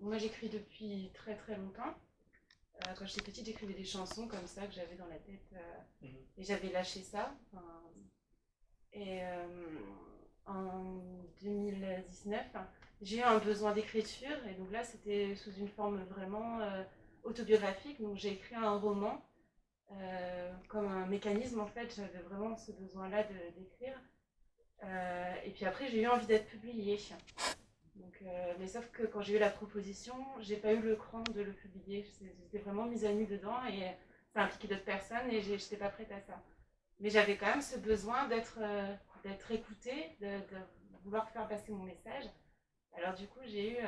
Moi, j'écris depuis très très longtemps. Quand j'étais petite, j'écrivais des chansons comme ça que j'avais dans la tête et j'avais lâché ça. Et en 2019, j'ai eu un besoin d'écriture et donc là, c'était sous une forme vraiment autobiographique. Donc j'ai écrit un roman comme un mécanisme en fait. J'avais vraiment ce besoin-là d'écrire. Et puis après, j'ai eu envie d'être publiée. Donc, mais sauf que quand j'ai eu la proposition, j'ai pas eu le cran de le publier. J'étais vraiment mise à nu dedans et ça impliquait d'autres personnes et j'étais pas prête à ça. Mais j'avais quand même ce besoin d'être écoutée, de vouloir faire passer mon message. Alors du coup, j'ai eu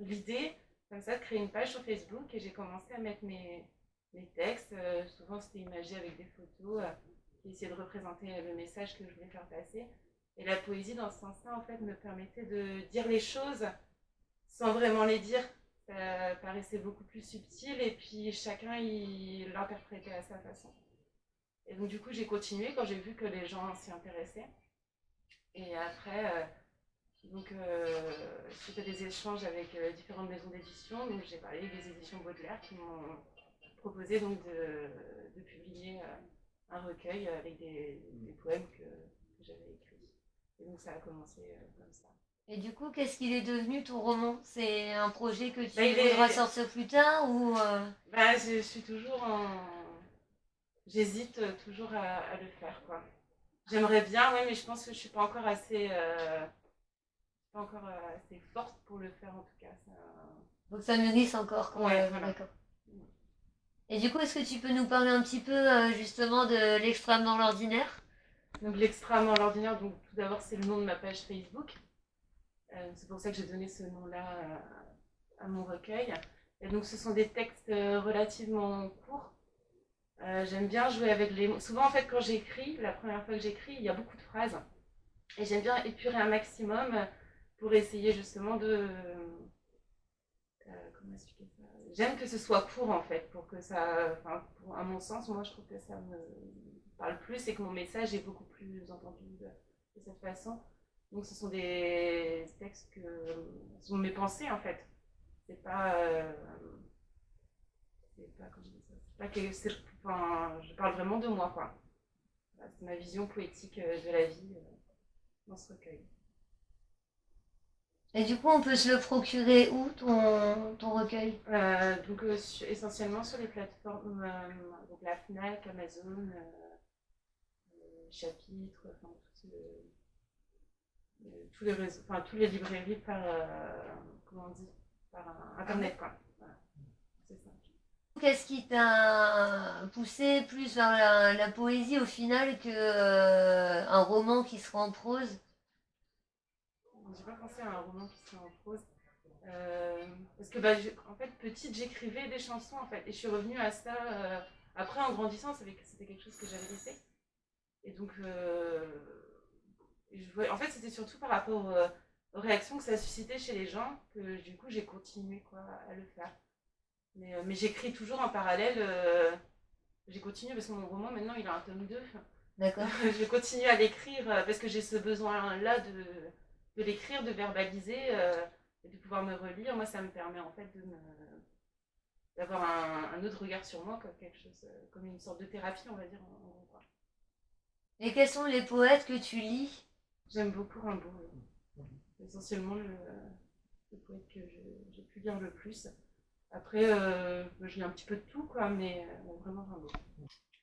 l'idée comme ça de créer une page sur Facebook et j'ai commencé à mettre mes textes. Souvent, c'était imagé avec des photos qui essayaient de représenter le message que je voulais faire passer. Et la poésie, dans ce sens-là, en fait, me permettait de dire les choses sans vraiment les dire. Ça paraissait beaucoup plus subtil et puis chacun il l'interprétait à sa façon. Et donc, du coup, j'ai continué quand j'ai vu que les gens s'y intéressaient. Et après, suite à des échanges avec différentes maisons d'édition, donc j'ai parlé des éditions Baudelaire qui m'ont proposé donc de publier un recueil avec des poèmes que j'avais écrits. Et donc ça a commencé comme ça. Et du coup, qu'est-ce qu'il est devenu ton roman? C'est un projet que Bah, tu voudras sortir plus tard ou je suis toujours en. J'hésite toujours à le faire, quoi. J'aimerais bien, oui, mais je pense que je suis pas encore assez forte pour le faire en tout cas. Ça... donc ça mûrisse encore quand Ouais, même, voilà. d'accord. Et du coup, est-ce que tu peux nous parler un petit peu justement de l'extrême dans l'ordinaire? Donc l'extrêmement l'ordinaire, donc tout d'abord c'est le nom de ma page Facebook. C'est pour ça que j'ai donné ce nom-là à mon recueil. Et donc ce sont des textes relativement courts. J'aime bien jouer avec les mots. Souvent en fait quand j'écris, la première fois que j'écris, il y a beaucoup de phrases. Et j'aime bien épurer un maximum pour essayer justement de... comment expliquer ça? J'aime que ce soit court en fait, pour que ça... Enfin, à mon sens, moi je trouve que ça me parle plus et que mon message est beaucoup plus entendu de cette façon. Donc ce sont des textes que ce sont mes pensées en fait. C'est pas, c'est pas comment je dis ça. C'est pas que c'est, enfin, je parle vraiment de moi quoi. Voilà, c'est ma vision poétique de la vie dans ce recueil. Et du coup, on peut se le procurer où ton recueil? Essentiellement sur les plateformes, donc la Fnac, Amazon, Chapitre, enfin tous les réseaux, enfin tous les librairies par, comment on dit, par internet quoi. Voilà, c'est ça. Qu'est-ce qui t'a poussé plus vers la poésie au final que un roman qui sera en prose? J'ai pas pensé à un roman qui serait en prose. Parce que en fait, petite, j'écrivais des chansons en fait, et je suis revenue à ça après en grandissant. C'était quelque chose que j'avais laissé. Et donc, en fait, c'était surtout par rapport aux réactions que ça suscitait chez les gens que du coup j'ai continué quoi, à le faire. Mais j'écris toujours en parallèle. J'ai continué parce que mon roman maintenant il a un tome 2. D'accord. Je continue à l'écrire parce que j'ai ce besoin-là de l'écrire, de verbaliser et de pouvoir me relire. Moi, ça me permet en fait d'avoir un autre regard sur moi, comme quelque chose, comme une sorte de thérapie, on va dire en gros. Quoi. Et quels sont les poètes que tu lis? J'aime beaucoup Rimbaud, essentiellement le poète que j'ai pu lire le plus. Après, je lis un petit peu de tout, quoi, mais vraiment Rimbaud.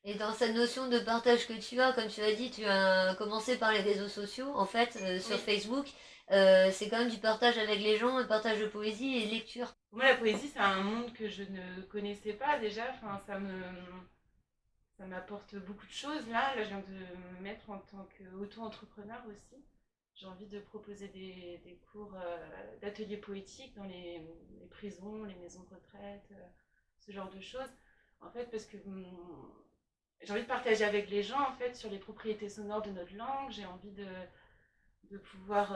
Et dans cette notion de partage que tu as, comme tu as dit, tu as commencé par les réseaux sociaux, en fait, sur Oui. Facebook. C'est quand même du partage avec les gens, un partage de poésie et de lecture. Pour moi, la poésie, c'est un monde que je ne connaissais pas déjà. Enfin, ça m'apporte beaucoup de choses. Là, je viens de me mettre en tant qu'auto-entrepreneur aussi. J'ai envie de proposer des cours d'ateliers poétiques dans les prisons, les maisons de retraite, ce genre de choses. En fait, parce que j'ai envie de partager avec les gens en fait sur les propriétés sonores de notre langue. J'ai envie de pouvoir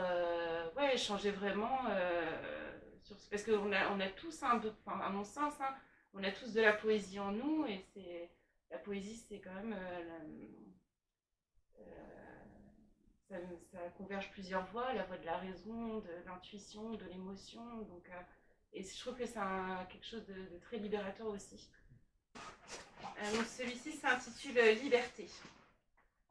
ouais, échanger vraiment parce on a tous un peu, à mon sens, hein, on a tous de la poésie en nous et la poésie c'est quand même ça converge plusieurs voix, la voix de la raison, de l'intuition, de l'émotion. Donc Et je trouve que c'est quelque chose de très libérateur aussi. Donc celui-ci s'intitule Liberté.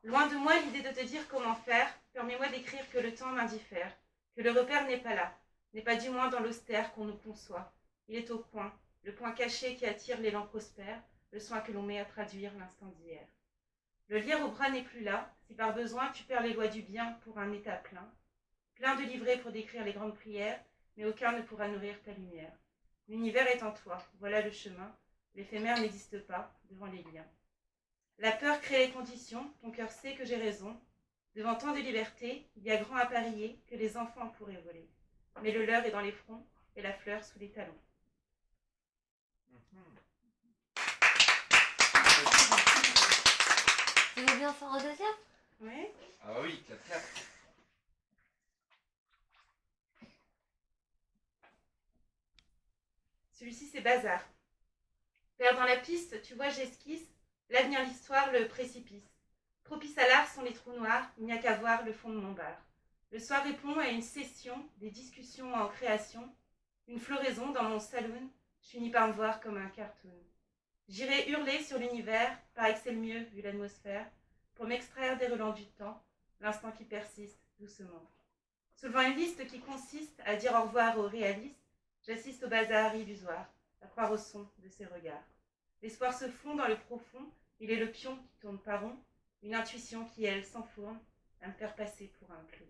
Loin de moi l'idée de te dire comment faire, permets-moi d'écrire que le temps m'indiffère, que le repère n'est pas là, n'est pas du moins dans l'austère qu'on nous conçoit. Il est au coin, le point caché qui attire l'élan prospère, le soin que l'on met à traduire l'instant d'hier. Le lierre au bras n'est plus là, si par besoin tu perds les lois du bien pour un état plein. Plein de livrets pour décrire les grandes prières, mais aucun ne pourra nourrir ta lumière. L'univers est en toi, voilà le chemin, l'éphémère n'existe pas devant les liens. La peur crée les conditions, ton cœur sait que j'ai raison. Devant tant de liberté, il y a grand à parier que les enfants pourraient voler. Mais le leur est dans les fronts et la fleur sous les talons. Tu veux bien faire un deuxième? Oui. Ah oui, 4-4. Celui-ci, c'est Bazar. Perdant la piste, tu vois, j'esquisse l'avenir, l'histoire, le précipice. Propice à l'art sont les trous noirs, il n'y a qu'à voir le fond de mon bar. Le soir répond à une session, des discussions en création, une floraison dans mon saloon, je finis par me voir comme un cartoon. J'irai hurler sur l'univers, paraît que c'est le mieux vu l'atmosphère, pour m'extraire des relents du temps, l'instant qui persiste doucement. Soulevant une liste qui consiste à dire au revoir aux réalistes, j'assiste au bazar illusoire, à croire au son de ses regards. L'espoir se fond dans le profond, il est le pion qui tourne par rond, une intuition qui, elle, s'enfourne, à me faire passer pour un clown.